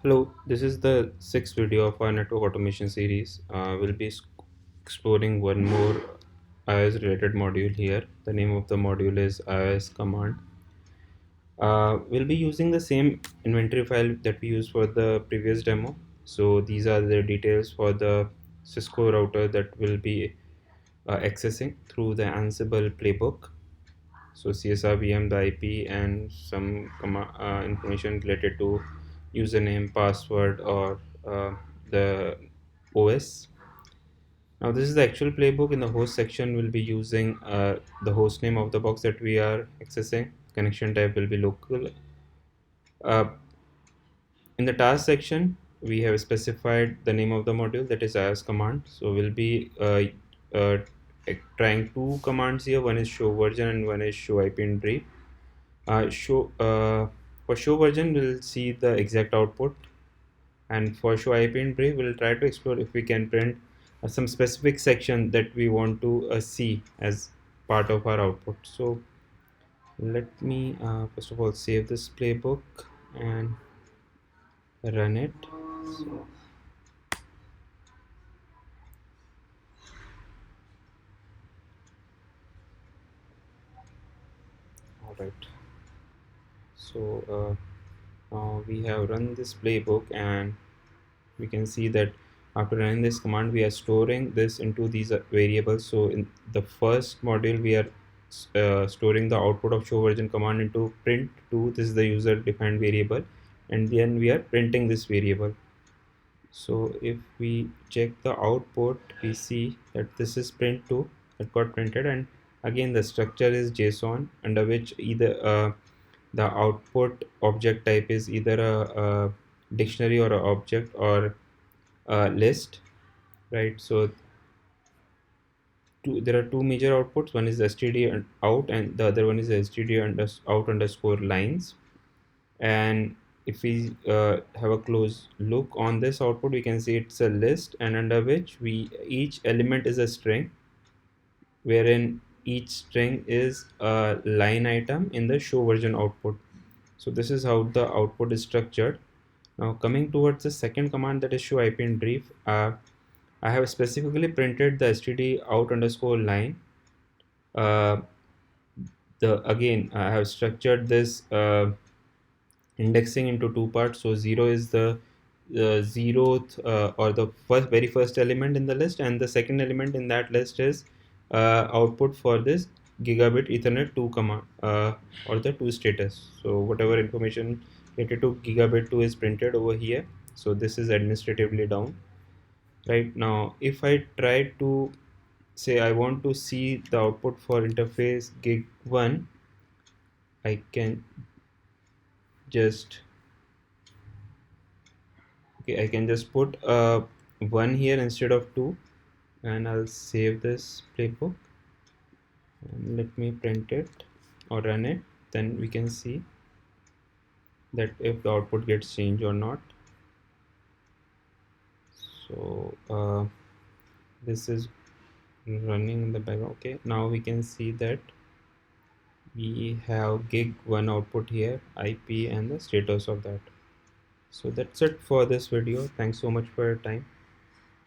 Hello, this is the sixth video of our network automation series. We'll be exploring one more iOS related module here. The name of the module is iOS command. We'll be using the same inventory file that we used for the previous demo. So these are the details for the Cisco router that will be accessing through the Ansible playbook. So CSR, VM, the IP, and some information related to username, password, or the OS. Now this is the actual playbook. In the host section, we'll be using the host name of the box that we are accessing. Connection type will be local. Uh, in the task section, we have specified the name of the module, that is iOS command. So we'll be trying two commands here. One is show version and one is show IP in brief. For show version, we'll see the exact output, and for show IP in brief, we'll try to explore if we can print some specific section that we want to see as part of our output. So let me first of all save this playbook and run it. So, all right. So now we have run this playbook, and we can see that after running this command, we are storing this into these variables. So in the first module, we are storing the output of show version command into print2. This is the user defined variable, and then we are printing this variable. So if we check the output, we see that this is print2 that got printed, and again the structure is JSON, under which either the output object type is either a dictionary or an object or a list, right? So there are two major outputs. One is std out, and the other one is std out underscore lines. And if we have a close look on this output, we can see it's a list, and under which each element is a string, wherein each string is a line item in the show version output. So this is how the output is structured. Now coming towards the second command, that is show IP in brief, I have specifically printed the std out underscore line. Again, I have structured this indexing into two parts. So 0 is the zeroth or the very first element in the list, and the second element in that list is output for this gigabit ethernet 2 command, or the 2 status. So whatever information related to gigabit 2 is printed over here. So this is administratively down. Right now, if I try to say I want to see the output for interface gig 1, I can just I can just put 1 here instead of 2, and I'll save this playbook, and let me print it or run it. Then we can see that if the output gets changed or not. So this is running in the background. Okay, now we can see that we have gig 1 output here, IP, and the status of that. So that's it for this video. Thanks so much for your time.